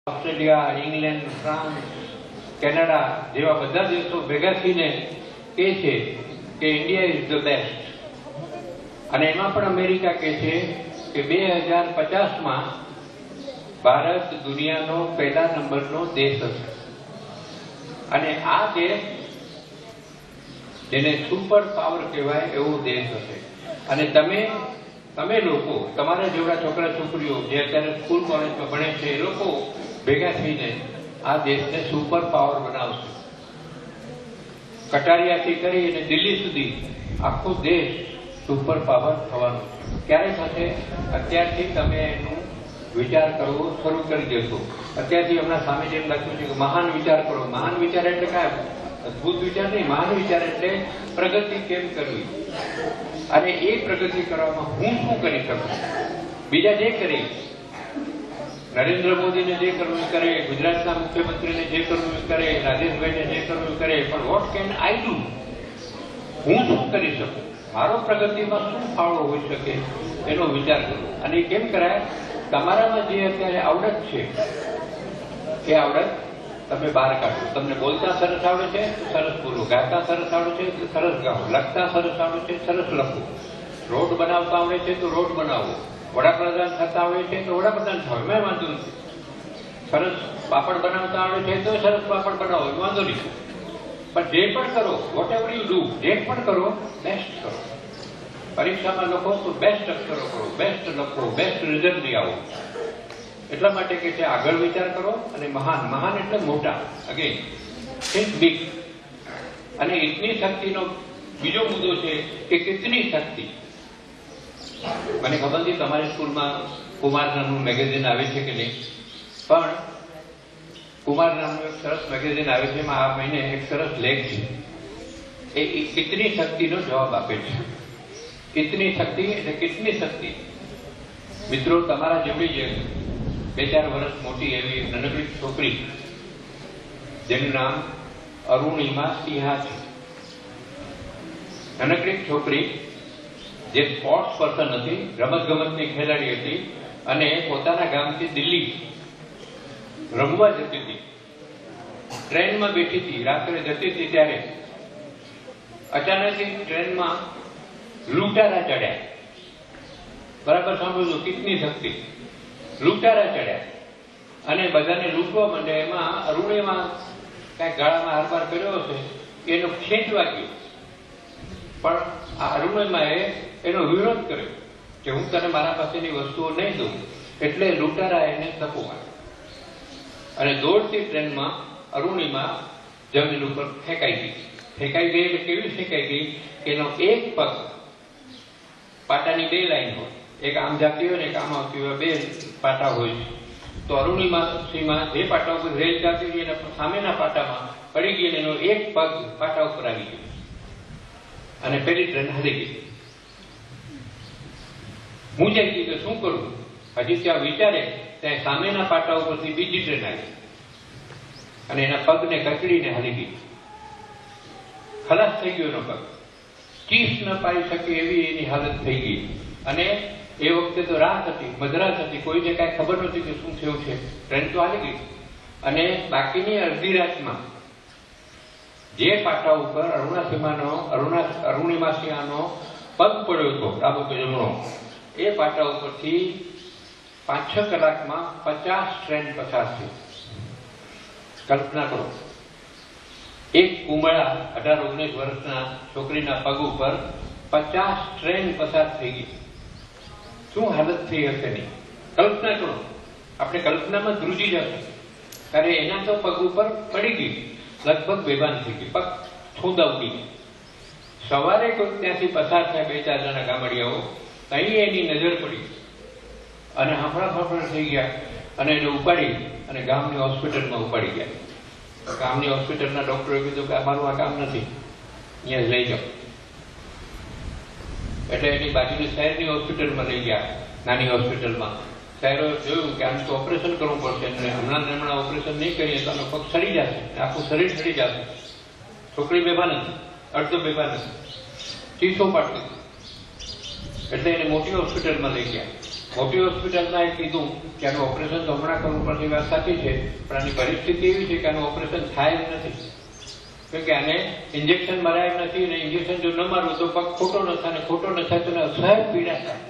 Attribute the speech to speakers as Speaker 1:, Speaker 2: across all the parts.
Speaker 1: Australia, England, France, Canada જેવા બધા દેશો ભેગા થઈને કહે છે કે ઇન્ડિયા ઇઝ ધ બેસ્ટ. અને એમાં પણ અમેરિકા કહે છે કે 2050માં ભારત દુનિયાનો પહેલા નંબરનો દેશ હશે. અને આ દેશ જેને સુપર પાવર કહેવાય એવો દેશ હશે. અને તમે લોકો, તમારા જેવડા છોકરા છોકરીઓ જે અત્યારે સ્કૂલ કોલેજમાં ભણે છે એ લોકો ભેગા થઈને આ દેશને સુપર પાવર બનાવશે. કટારિયાથી કરી અને દિલ્હી સુધી આખો દેશ સુપર પાવર થવાનો. ક્યારે થશે? અત્યારથી તમે એનું વિચાર કરવો શરૂ કરી દેશો. અત્યારથી હમણાં સામે જેમ લખ્યું છે કે મહાન વિચાર કરો. મહાન વિચાર એટલે કાંઈ અદભુત વિચાર નહીં. મહાન વિચાર એટલે પ્રગતિ કેમ કરવી, અને એ પ્રગતિ કરવામાં હું શું કરી શકું. બીજા જે કરી, નરેન્દ્ર મોદીને જે કરવું એ કરે, ગુજરાતના મુખ્યમંત્રીને જે કરવું એ કરે, રાજેશભાઈને જે કરવું એ કરે, પણ વોટ કેન આઈ ડુ? હું શું કરી શકું, મારો પ્રગતિમાં શું ફાળો હોઈ શકે એનો વિચાર કરો. અને એ કેમ કરાય? તમારામાં જે અત્યારે આવડત છે એ આવડત તમે બહાર કાઢો. તમને બોલતા સરસ આવડે છે તો સરસ બોલો, ગાતા સરસ આવડે છે તો સરસ ગાઓ, લખતા સરસ આવડે છે સરસ લખો, રોડ બનાવતા આવડે છે તો રોડ બનાવો, વડાપ્રધાન થતા આવડે છે તો વડાપ્રધાન થાવ, મેં વાંધો નથી. સરસ પાપડ બનાવતા આવડે છે તો સરસ પાપડ બનાવો, વાંધો નહીં. પણ જે પણ કરો, વોટ એવર યુ ડુ, જે પણ કરો બેસ્ટ કરો. પરીક્ષામાં લખો તો બેસ્ટ અક્ષરો કરો, બેસ્ટ લખો, બેસ્ટ રિઝલ્ટ લઈ આવો. એટલા માટે કે છે આગળ વિચાર કરો. અને મહાન, મહાન એટલે મોટા. Again think big. અને ઇતની શક્તિનો બીજો મુદ્દો છે કે કેટલી શક્તિ. મને ખબર નથી તમારી સ્કૂલમાં કુમાર નામનું મેગેઝિન આવે છે કે નહીં, પણ કુમાર નામનું એક સરસ મેગેઝિન આવે છે. એમાં આ મહિને એક સરસ લેખ છે. એ કેટલી શક્તિનો જવાબ આપે છે. કેટલી શક્તિ એટલે કેટલી શક્તિ. મિત્રો, તમારા જેવડી છે 2-4 વર્ષ મોટી એવી નાનકડી છોકરી જેનું નામ અરુણિમા સિંહા છે. નાનકડી છોકરી જે સ્પોર્ટ્સ પર્સન હતી, રમતગમતની ખેલાડી હતી, અને પોતાના ગામથી દિલ્હી રમવા જતી હતી. ટ્રેનમાં બેઠી હતી, રાત્રે જતી હતી ત્યારે અચાનક ટ્રેનમાં લૂંટારા ચડ્યા. બરાબર સાંભળજો, કેટલી શક્તિ. લૂંટારા ચડ્યા અને બધાને લૂંટવા માંડે. એમાં અરુણિમા કાંઈક ગાળામાં હારબાર કર્યો હશે, એનો ખેંચવા ગયો. પણ આ અરુણિમાએ એનો વિરોધ કર્યો કે હું તને મારા પાસેની વસ્તુઓ નહીં દઉં. એટલે લૂંટારા એને ધક્કો માર્યો અને દોડતી ટ્રેનમાં અરુણિમા જમીન ઉપર ફેંકાઈ ગઈ. ફેંકાઈ ગઈ એટલે કેવી ફેંકાઈ ગઈ કે એનો એક પગ, પાટાની 2 લાઈન હોય, એક આમ જાતી હોય ને એક આમ આવતી હોય, 2 પાટા હોય. તો અરુણિમા સિંહમાં જે પાટા ઉપર રેલ જાતી હોય એના સામેના પાટામાં પડી ગઈ અને એનો એક પગ પાટા ઉપર આવી ગયો અને પેલી ટ્રેન હાલી ગઈ. હું જઈ ગઈ તો શું કરું? હજી ત્યાં વિચારે ત્યાં સામેના પાટા ઉપરથી બીજી ટ્રેન આવી અને એના પગને કચડીને હાલી ગઈ. ખલાસ થઈ ગયો એનો પગ, ચીસ ન પાડી શકે એવી એની હાલત થઈ ગઈ. અને એ વખતે તો રાત હતી, મધરાત હતી, કોઈને કાંઈ ખબર નહોતી કે શું થયું છે. ટ્રેન તો હાલી ગઈ. અને બાકીની અડધી રાતમાં જે પાટા ઉપર અરુણિમા સિંહાનો પગ પડ્યો હતો, ડાબો કે જમણો, એ પાટા ઉપરથી 5-6 કલાકમાં 50 ટ્રેન પસાર થઈ. કલ્પના કરો, એક કુંબળા 18-19 વર્ષના છોકરીના પગ ઉપર 50 ટ્રેન પસાર થઈ ગઈ. શું હાલત થઈ હશે નહીં? કલ્પના કરો. આપણે કલ્પનામાં ધ્રુજી જશે. ત્યારે એના તો પગ ઉપર પડી ગઈ, લગભગ બેભાન થઈ ગઈ, પગ છોદા ઉડી ગઈ. સવારે કોઈ ત્યાંથી પસાર થયા 2-4 જણા ગામડિયાઓ, અહીં એની નજર પડી અને હાંફળા થઈ ગયા અને એને ઉપાડી અને ગામની હોસ્પિટલમાં ઉપાડી ગયા. ગામની હોસ્પિટલના ડોક્ટરે કીધું કે અમારું આ કામ નથી, અહીંયા લઈ જાઓ. એટલે એની બાજુની શહેરની હોસ્પિટલમાં લઈ ગયા, નાની હોસ્પિટલમાં. શહેરો જોયું કે આમ તો ઓપરેશન કરવું પડશે, અને હમણાં ઓપરેશન નહીં કરીએ તો આનો પગ સડી જશે, આખું શરીર સડી જશે. છોકરી બેભાન હતી, અડધો બેભાન હતી, ચીસો પાડતી. એટલે એને મોટી હોસ્પિટલમાં લઈ ગયા. મોટી હોસ્પિટલમાં એ કીધું કે આનું ઓપરેશન તો હમણાં કરવું પડશે, વાત સાચી છે, પણ આની પરિસ્થિતિ એવી છે કે આનું ઓપરેશન થાય જ નથી, કેમ કે આને ઇન્જેક્શન મરાય નથી, અને ઇન્જેક્શન જો ન મારવું તો પગ ખોટો ન થાય, અને ખોટો ન થાય તો અસહ્ય પીડા થાય,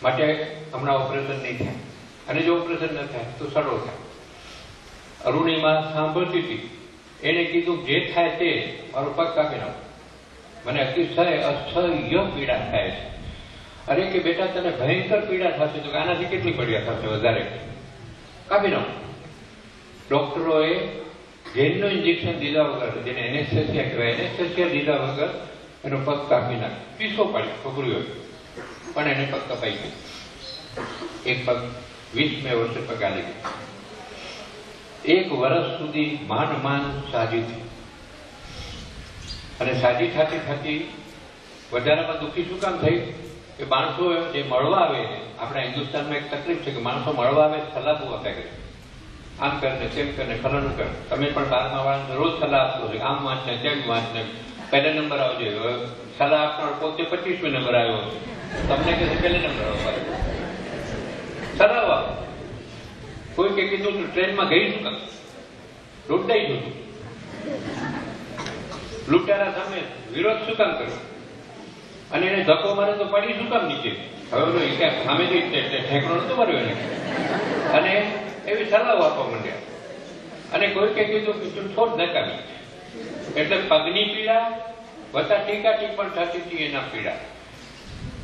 Speaker 1: માટે હમણાં ઓપરેશન નહીં થાય, અને જો ઓપરેશન ન થાય તો સડો થાય. અરુણિમા સાંભળતી હતી, એને કીધું જે થાય તે મારો પગ કાપી નાખો, મને અસહ્ય પીડા થાય છે. અરે કે બેટા તને ભયંકર પીડા થશે, તો આનાથી કેટલી પીડા થશે વધારે, કાપી નાખો. ડોક્ટરોએ જેલનું ઇન્જેક્શન દીધા વગર, જેને એનેસ્થેસિયા કહેવાય, એનેસ્થેસિયા દીધા વગર એનો પગ કાપી નાખ્યો. પીસો પાડ્યો છોકરીઓ, પણ એને પગ કપાઈ ગયો. એક પગ 20મે વર્ષે પગ આલી ગયો. 1 વર્ષ સુધી માંડ સાજી થઈ, અને સાજી થતી વધારામાં દુઃખી શું કામ થઈ કે માણસો જે મળવા આવે, આપણા હિન્દુસ્તાનમાં એક તકલીફ છે કે માણસો મળવા આવે સલાહ બહુ આપ્યા કરે, આમ કરીને તેમ કરીને ફલાણું કરે. તમે પણ 12મા વાળાને રોજ સલાહ આપતો છો, આમ વાંચને તેમ વાંચને, પહેલા નંબર આવજો. સલાહ આપનાર પોતે 25મે નંબર આવ્યો, તમને કહે પહેલા નંબર આવવા સલાહ આપો. કોઈ કે કીધું તું ટ્રેનમાં ગઈ શું કામ, લૂંટાઈ ગયું, લૂંટારા સામે વિરોધ શું કામ કર્યો, અને એને ધક્કો મારે તો પડી શું કામ નીચે, હવે સામે ઠેકડો નતો માર્યો એને, અને એવી સલાહ આપવા માંડ્યા. અને કોઈ કે કીધું કે તું છોડ નકામી, એટલે પગની પીડા વત્તા ટીકા ટીપણ થતી હતી એના પીડા.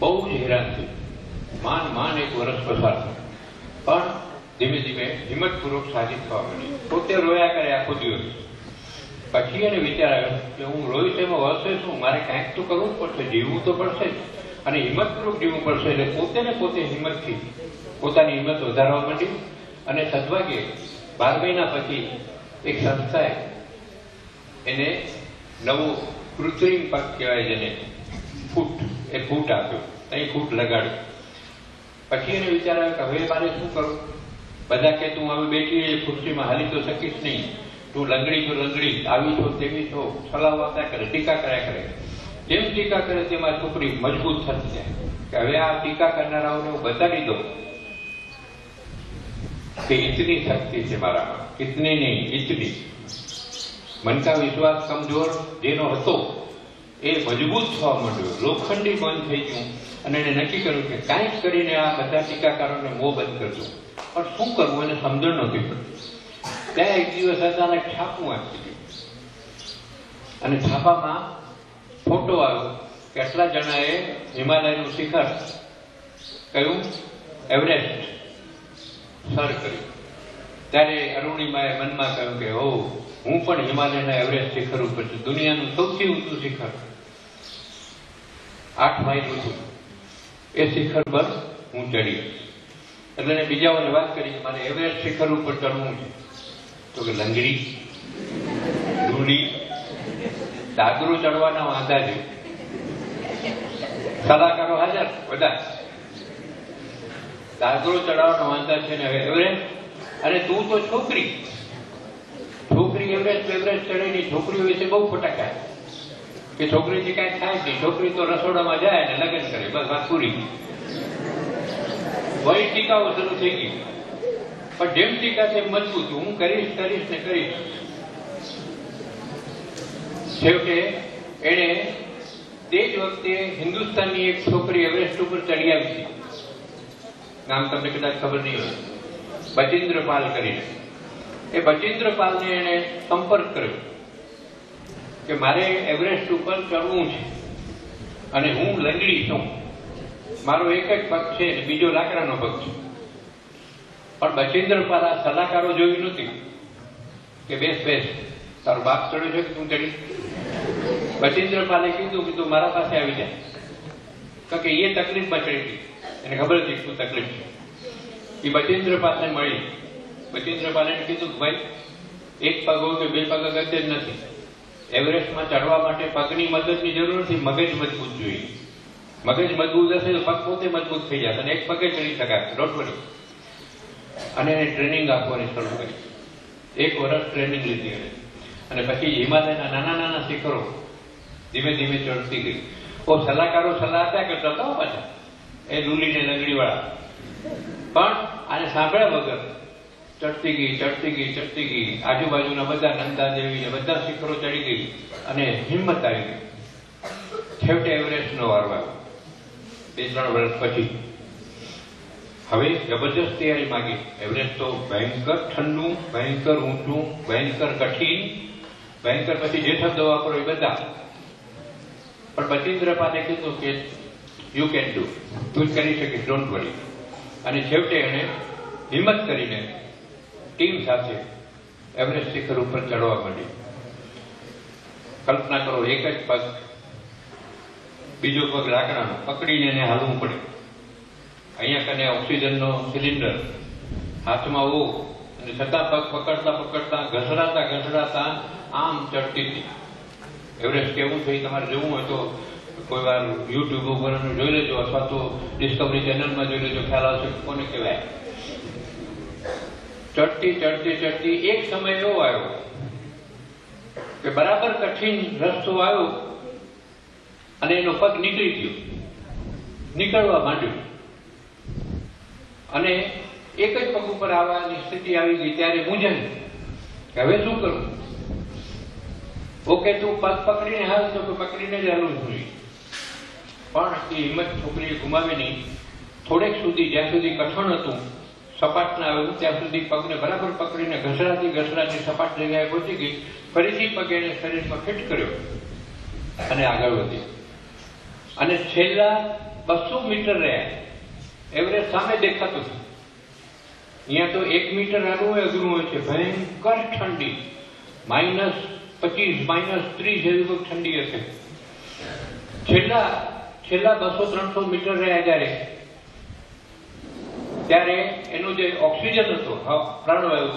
Speaker 1: બહુ જ હેરાન થયું. માંડ 1 વર્ષ પસાર થયું, પણ ધીમે ધીમે હિંમતપૂર્વક સાજી થવા માંડી. પોતે રોયા કરે આખો દિવસ. પછી એને વિચાર આવ્યો કે હું રોઈશ એમાં વળશે શું, મારે કાંઈક તો કરવું પડશે, જીવવું તો પડશે જ, અને હિંમતપૂર્વક જીવવું પડશે. એટલે પોતે હિંમતથી પોતાની હિંમત વધારવા માંડી. અને સદભાગ્યે 12 મહિના પછી એક સંસ્થાએ એને નવું કૃત્રિમ પગ કહેવાય જેને ફૂટ આપ્યો, અહીં ફૂટ લગાડ્યો. પછી એને વિચાર આવ્યો કે હવે મારે શું કરવું. બધા કે તું હવે બેઠી ખુરશીમાં હાલી તો શકીશ નહીં, તું લંગડી તો લંગડી, આવી છો તેવી છો, સલાહ આપ્યા કરે, ટીકા કર્યા કરે. જેમ ટીકા કરે તેમાં છોકરી મજબૂત થતી જાય કે હવે આ ટીકા કરનારાઓને હું બતાવી દઉં કે ઇતની શક્તિ છે મારામાં, ઇતની નહીં ઇતની. મન કા વિશ્વાસ કમજોર જેનો હતો એ મજબૂત થવા માંડ્યો, લોખંડી બંધ થઈ ગયું. અને એને નક્કી કર્યું કે કાંઈક કરીને આ બધા ટીકાકારોને મોં બંધ કરજો. પણ શું કરવું એને સમજણ નહોતી પડતી. ત્યાં એક દિવસ અચાનક છાપું વાંચી ગયું, અને છાપામાં ફોટો આવ્યો. કેટલા જણાએ હિમાલયનું શિખર કયું એવરેસ્ટ સર કર્યું. ત્યારે અરુણિમાએ મનમાં કહ્યું કે હું પણ હિમાલયના એવરેસ્ટ શિખર ઉપર છું, દુનિયાનું સૌથી ઊંચું શિખર 8 માઇલ ઊંચું, એ શિખર પર હું ચડી. એટલે એને બીજાઓને વાત કરી કે મારે એવરેસ્ટ શિખર ઉપર ચડવું છે. તો કે લંગડી ડુંડી દાદરો ચડવાના વાંધા છે, સલાહકારો હાજર બધા, દાદરો ચડાવવાના વાંધા છે ને હવે એવરેસ્ટ. અને તું તો છોકરી એવરેસ્ટ ચડે નહીં. છોકરીઓ વિશે બહુ ફટાકા કે છોકરીથી કાંઈ થાય નહીં, છોકરી તો રસોડામાં જાય ને લગ્ન કરે, બસ વાત પૂરી. વહી ટીકાઓ શરૂ થઈ ગઈ, પણ જેમ ટીકા તેમ મજબૂત, હું કરીશ ને કરીશ. છેવટે એને તે જ વખતે હિન્દુસ્તાનની એક છોકરી એવરેસ્ટ ઉપર ચડી આવી હતી, નામ તમને કદાચ ખબર નહીં હોય, બચેન્દ્ર પાલ કરીને. એ બચેન્દ્ર પાલને એને સંપર્ક કર્યો કે મારે એવરેસ્ટ ઉપર ચડવું છે, અને હું લંગડી છું, મારો એક જ પગ છે ને બીજો લાકડાનો પગ છે. પણ બચેન્દ્ર પાલ આ સલાહકારો જોઈ નહોતી કે બેસ તારો બાપ ચડ્યો છે કે તું ચડી. બચેન્દ્ર પાલે કીધું કે તું મારા પાસે આવી જાય, કારણ કે એ તકલીફમાં ચડી હતી, એને ખબર હતી શું તકલીફ છે. એ બચેન્દ્ર પાલને મળી. બચેન્દ્ર પાલે કીધું કે ભાઈ એક પગ હોય કે 2 પગ અગત્ય જ નથી, એવરેસ્ટમાં ચડવા માટે પગની મદદની જરૂર નથી, મગજ મજબૂત જોઈએ. મગજ મજબૂત હશે તો પગ પોતે મજબૂત થઈ જશે, અને એક પગે ચડી શકાય, ડોન્ટ વરી. અને એને ટ્રેનિંગ આપવાની શરૂ કરી. 1 વર્ષ ટ્રેનિંગ લીધી એને, અને પછી હિમાલયના નાના શિખરો ધીમે ધીમે ચડતી ગઈ. સલાહકારો સલાહ આપ્યા કરતા હતા પાછા એ લૂલી ને લંગડી વાળા, પણ આને સાંભળ્યા વગર ચડતી ગઈ. આજુબાજુના બધા નંદા દેવી ને બધા શિખરો ચડી ગઈ અને હિંમત આવી ગઈ. છેવટે એવરેસ્ટનો વારો આવ્યો 2-3 વર્ષ પછી. હવે જબરજસ્ત તૈયારી માંગી. એવરેસ્ટ તો ભયંકર ઠંડુ, ભયંકર ઊંચું, ભયંકર કઠિન, ભયંકર પછી જે શબ્દ વાપરો એ બધા. પણ બચેન્દ્ર પાલે કીધું કે યુ કેન ડુ, તું જ કરી શકીશ, ડોન્ટ વરી. અને છેવટે એને હિંમત કરીને ટીમ સાથે એવરેસ્ટ શિખર ઉપર ચડવા માંડી. કલ્પના કરો, એક જ પગ, બીજો પગ લાકડાનો પકડીને એને હાલવું પડે. અહીંયા કને ઓક્સિજનનો સિલિન્ડર હાથમાં ઓ, અને છતાં પગ પકડતા ઘસડાતા આમ ચડતી હતી. એવરેસ્ટ કેવું છે તમારે જોવું હોય તો કોઈ વાર યુટ્યુબ ઉપર જોઈ લેજો, અથવા તો ડિસ્કવરી ચેનલમાં જોઈ લેજો, ખ્યાલ આવશે કોને કહેવાય. ચડતી એક સમય એવો આવ્યો કે બરાબર કઠિન રસ્તો આવ્યો અને એનો પગ નીકળવા માંડ્યો, અને એક જ પગ ઉપર આવવાની સ્થિતિ આવી ગઈ. ત્યારે મૂંઝાય કે હવે શું કરું? ઓકે, તું પગ પકડીને હાલ તો પકડીને જ હાલવું જોઈએ, પણ એ હિંમત છોકરીએ ગુમાવી નહીં. થોડેક સુધી, જ્યાં સુધી કઠણ હતું, સપાટ ના આવ્યું ત્યાં સુધી પગને બરાબર પકડીને ઘસડાતી સપાટ જગ્યાએ પહોંચી ગઈ. ફરીથી પગ એને શરીરમાં ફિટ કર્યો અને આગળ વધી. અને છેલ્લા 200 મીટર રહ્યા. એવરેસ્ટ સામે દેખાતું હતું. અહીંયા તો 1 મીટર હાલવું હોય અઘરું હોય છે. ભયંકર ઠંડી, -25, -30 જેવી કોઈ ઠંડી હશે. છેલ્લા 200-300 મીટર રહ્યા ત્યારે એનો જે ઓક્સિજન હતો, પ્રાણવાયુ,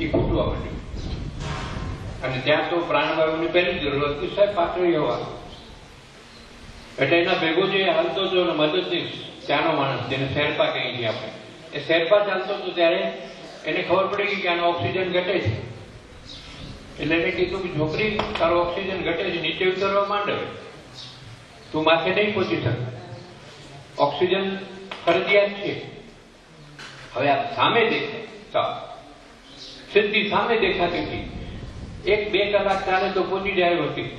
Speaker 1: એ ખૂટવા માંડ્યું. અને ત્યાં તો પ્રાણવાયુની પહેલી જરૂર હતી સાહેબ પાતળી હવા. એટલે એના ભેગો જે હાલતો હતો એનો મદદનીશ, ત્યાંનો માણસ, જેને શેરપા કહીએ છીએ આપણે, એ શેરપા ચાલતો હતો ત્યારે એને ખબર પડી ગઈ કે આનો ઓક્સિજન ઘટે છે. એટલે એને કીધું કે છોકરી, તારો ઓક્સિજન ઘટે છે, નીચે ઉતરવા માંડે, તું માથે નહીં પહોંચી શકે, ઓક્સિજન ફરજિયાત છે. હવે આ સામે સીધી સામે દેખાતી હતી. 1-2 કલાક ચાલે તો પહોંચી જાય હતી.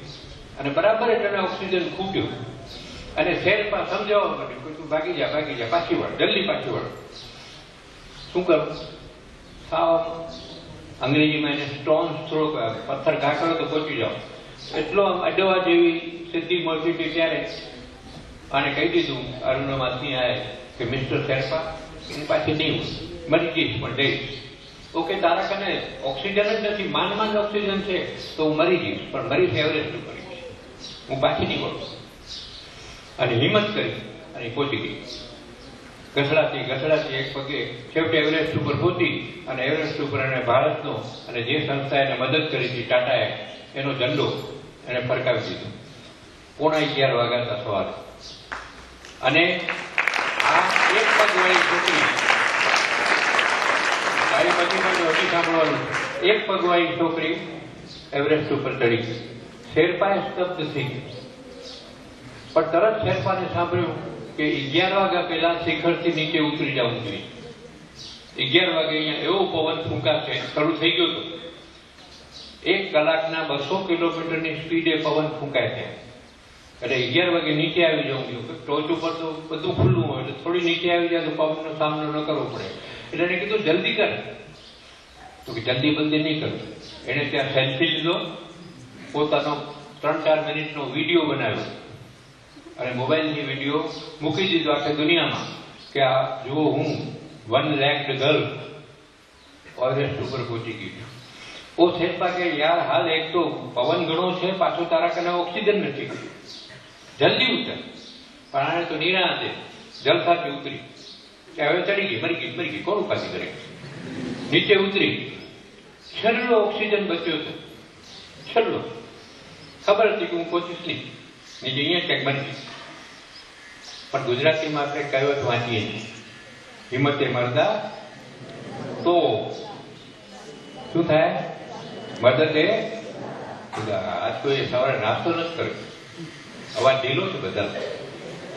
Speaker 1: અને બરાબર એટલે ઓક્સિજન ખૂટ્યું. અને શેરપા સમજાવવા માંડ્યું કે તું ભાગી જા, પાછી વળ, જલ્દી પાછી વળ. શું કરું? સાવ અંગ્રેજીમાં એને સ્ટોન થ્રો, પથ્થર ઘા કરો તો પહોંચી જાઓ. એટલો અડવા જેવી સિદ્ધિ મળતી હતી. ત્યારે આને કહી દીધું અરુણિમા સિંહાએ કે મિસ્ટર શેરપા, એની પાછી નહીં, મરી જઈશ પણ જઈશ. ઓકે, તારા કને ઓક્સિજન જ નથી, માંડ ઓક્સિજન છે, તો હું મરી જઈશ, પણ મરીશ એવરેસ્ટ ઉપર, હું પાછી નહીં વળું. અને હિંમત કરી અને પહોંચી ગઈ. ઘસડાતી એક પગે છેવટે એવરેસ્ટ ઉપર પહોંચી. અને એવરેસ્ટ ઉપર એને ભારતનો અને જે સંસ્થાએ એને મદદ કરી હતી, ટાટાએ, એનો ઝંડો એને ફરકાવી દીધો. 11:15 વાગ્યા હતા સવારે. અને આ એક પગવાળી છોકરી, તારી પછી પણ હજી સાંભળવાનું, એક પગવાળી છોકરી એવરેસ્ટ ઉપર ચડી ગઈ. શેરપાએ સ્તબ્ધ થઈ ગઈ. પણ તરત શેરપાને સાંભળ્યું કે 11 વાગ્યા પહેલા શિખરથી નીચે ઉતરી જવું જોઈએ. 11 વાગે અહીંયા એવો પવન ફૂંકાશે, શરૂ થઈ ગયો હતો. 1 કલાકના 200 કિલોમીટરની સ્પીડે પવન ફૂંકાય છે. એટલે 11 વાગે નીચે આવી જવું જોઈએ. ટોચ ઉપર તો બધું ખુલ્લું હોય, એટલે થોડી નીચે આવી જાય તો પવનનો સામનો ન કરવો પડે. એટલે એને કીધું જલ્દી કર. તો કે જલ્દી નહીં કરું. એને ત્યાં સેલ્ફી લીધો, પોતાનો 3-4 મિનિટનો વિડીયો બનાવ્યો અને મોબાઈલની વિડીયો મૂકી દીધો આખી દુનિયામાં કે આ જુઓ, હું 1 લેગ્ડ ગર્લ એવરેસ્ટ ઉપર પહોંચી ગઈ. ઓ શેરપા કે યાર, હાલ એક તો પવન ઘણો છે, પાછો તારા કને ઓક્સિજન નથી, જલ્દી ઉતર. પણ આને તો નિરાંતે જલસાથી ઉતરી કે હવે ચડી ગઈ, મરી ગઈ, કોણ ઉપાધિ કરે. નીચે ઉતરી, છેલ્લો ઓક્સિજન બચ્યો છે, છેલ્લો. ખબર હતી કે હું પહોંચીશ નહીં, નીચે અહીંયા ક્યાંક મરી ગઈ. પણ ગુજરાતીમાં આપણે કહેવત વાંચીએ છીએ, હિંમતે મરદા તો શું થાય? મદદે ખુદા. આજ કોઈ સવારે નાસ્તો નથી કર્યો, અવાજ ઢીલો છે બધા.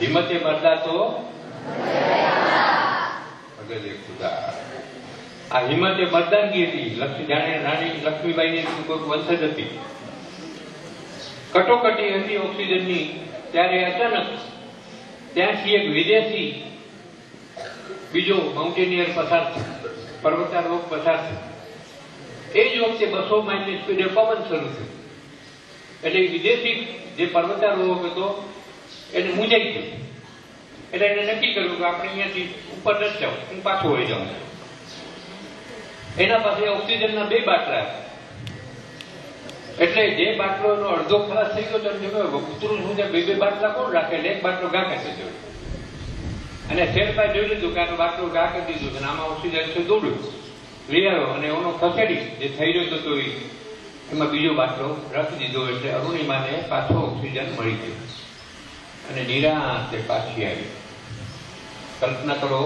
Speaker 1: હિંમતે મરદા તો ભગત ખુદા. આ હિંમતે મરદાનગી હતી. જાણે રાણી લક્ષ્મીબાઈની કોઈ વંશજ હતી. કટોકટી હતી ઓક્સિજનની. ત્યારે અચાનક ત્યાંથી એક વિદેશી બીજો માઉન્ટેનિયર પસાર થયો, પર્વતારોહક પસાર થયો. એ જ વખતે 200 માઇલની સ્પીડે પવન શરૂ થયો. એટલે વિદેશી જે પર્વતારોહક હતો એને મૂંઝાઈ ગયું. એટલે એને નક્કી કર્યું કે આપણે અહીંયાથી ઉપર નથી જાઉં, હું પાછો વળી જાઉં. એના પાસે ઓક્સિજનના 2 બાટલા હતા. એટલે જે બાટલો અડધો ખલાસ થઈ ગયો તો ઉતરું શું છે, 2 બાટલા કોણ રાખે? એટલે એક બાટલો ગા કરી દીધો. અને શેરપા જોઈ લીધું કે આનો બાટલો ગા કરી દીધું છે, આમાં ઓક્સિજન છે, દોડ્યું લઈ આવ્યો અને એનો ખસેડી જે થઈ રહ્યો હતો એમાં બીજો બાટલો રાખી દીધો. એટલે અરુણિમાને પાછો ઓક્સિજન મળી ગયો અને નિરાંતે પાછી આવી. કલ્પના કરો,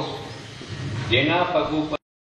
Speaker 1: જેના પગ ઉપર